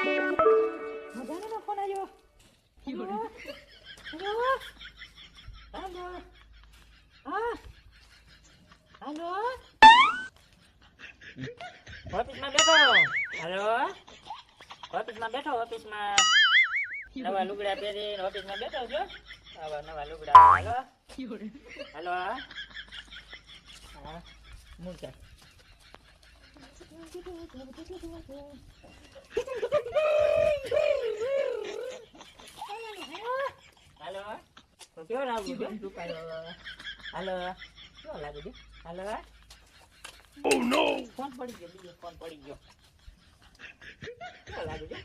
મજાનો ફોન આવ્યો. Hello hello hello હા હેલો ઓફિસમાં બેઠો. હેલો ઓફિસમાં બેઠો. ઓફિસમાં નવા લુગડા પહેરીને ઓફિસમાં બેઠો છો. નવા લુગડા. હેલો હેલો હા મૂકે. હેલો તો કેવો લાગુ છે દુકાન? હેલો કેવો લાગુ છે? હેલો ઓ નો ફોન પડી ગયો. બીજો ફોન પડી ગયો. કેવો લાગુ છે?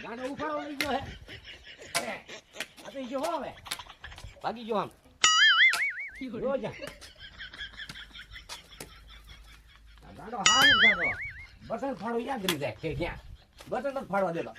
ગાડો ઉપાડો લઈ ગયો હે. આપી ગયો હો. હવે ભાગી ગયો. આમ રોજ ગાડો હાલ ગાડો બટન ફાડો યાદ રહી જાય કે ક્યાં બટન જ ફાડવા દેલો.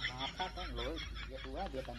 માથા પણ લોહી જેટલું આ દેતા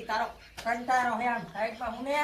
તારો કંટાળો હે આમ સાઈડમાં હું ને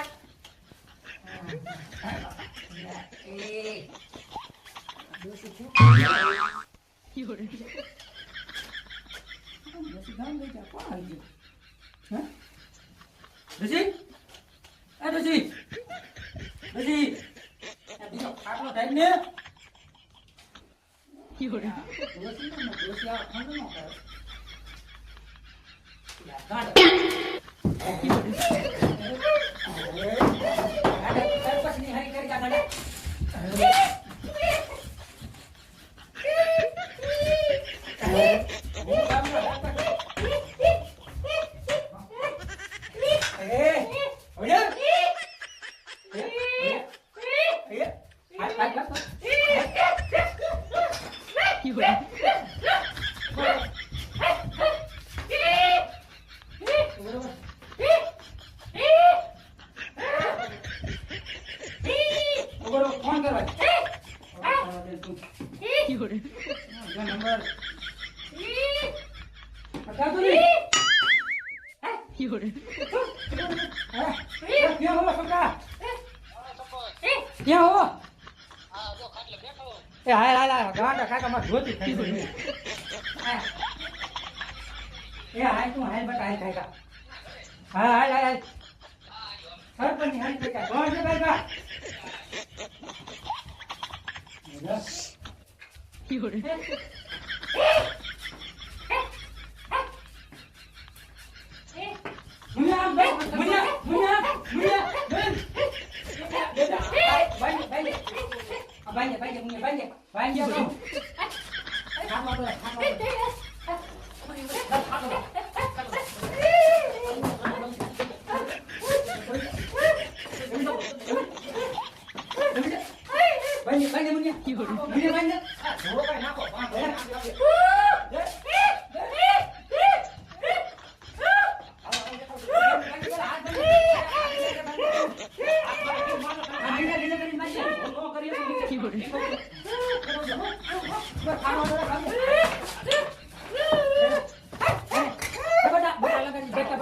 મુનિયા બેન બેટા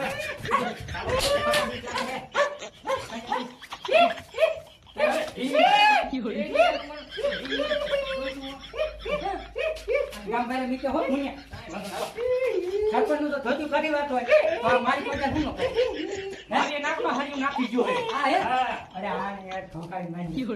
બાઈ નાખી ગયો અરે આ યાર ધોકાઈ મારી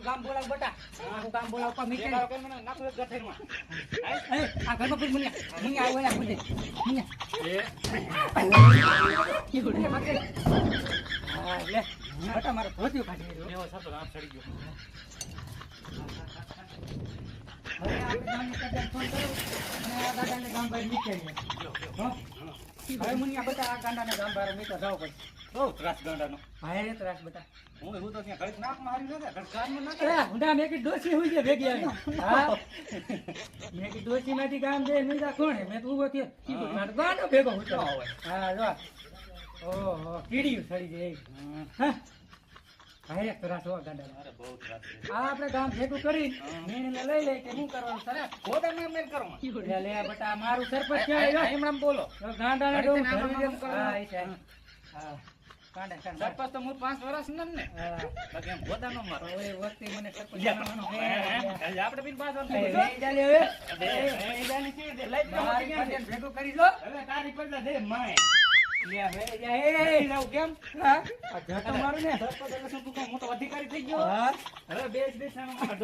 ગામ બોલાવ બટા ગામ બોલાવ પર મીઠે નાખો ગઠેરમાં આ ઘરમાં પૂછ મુનિયા આવ્યો પૂછે મુનિયા લે બટા મારો ધોતિયો કાઢી રહ્યો એવો સાતો આપ ચડી ગયો હવે આપણે ગામની કદર ફોન કરો અને આ ગાડાને ગામ બહાર નીકળીએ હવે મુનિયા બટા આ ગાડાને ગામ બહાર નીકળ જાવ પછી બહુ ત્રાસ ગાડાનો ભાઈ ત્રાસ બટા હું તો ત્યાં ઘડીક નાક મારી નતા ઘડીક કાનમાં નાખે હુંડા મેં કી ડોસી હોઈ છે ભેગી આવી હા મેં કી ડોસી માંથી ગામ દે નહીતા કોણે મેં તો ઉભો થયો કીધું મારો ગાડો ભેગો હોતો હોય હા જો ઓહો કીડીયું સડી જાય હા ભાઈ ત્રાસ હો ગાડા અરે બહુ ત્રાસ આ આપણે ગામ ભેગું કરી નિર્ણય લઈ લે કે શું કરવાનું સર ખોટા મેં કરો લે બટા મારું સરપંચ ક્યાં આવ્યો એમણામ બોલો ગાંડાને ડો હા એ છે હા સરપંચ તો હું 5 વર્ષ ને બાકી એમ હોતા નો મારો ઓય વખતે મને સરપંચ બનાવવાનો આપણે બી 5 વર્ષ ચાલે હવે જાની છે લાઈટ ભેગો કરી લો હવે તારી પગલા દે માય લે હવે જાય લાવ કેમ હા આ જતો મારું ને સરપંચ એટલે શું તું મોટો અધિકારી થઈ ગયો હા હવે બેસ આમાં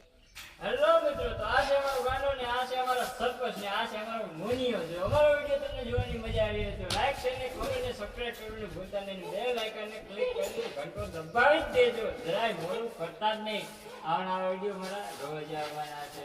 હેલો મિત્રો, તો આ છે અમારો ગાંડો ને આ છે અમારો સરપંચ ને આ છે અમારો મુનિયો છે. અમારો વિડીયો તમને જોવાની મજા આવી હોય તો લાઈક શેર ને કોમેન્ટ ને સબસ્ક્રાઇબ કરવાનું ભૂલતા નહીં. બેલ આઇકન ને ક્લિક કરી ઘંટો દબાવી જ દેજો. જરાય મોડું કરતા જ નહીં. આવા વિડીયો મારા રોજ આવવાના છે.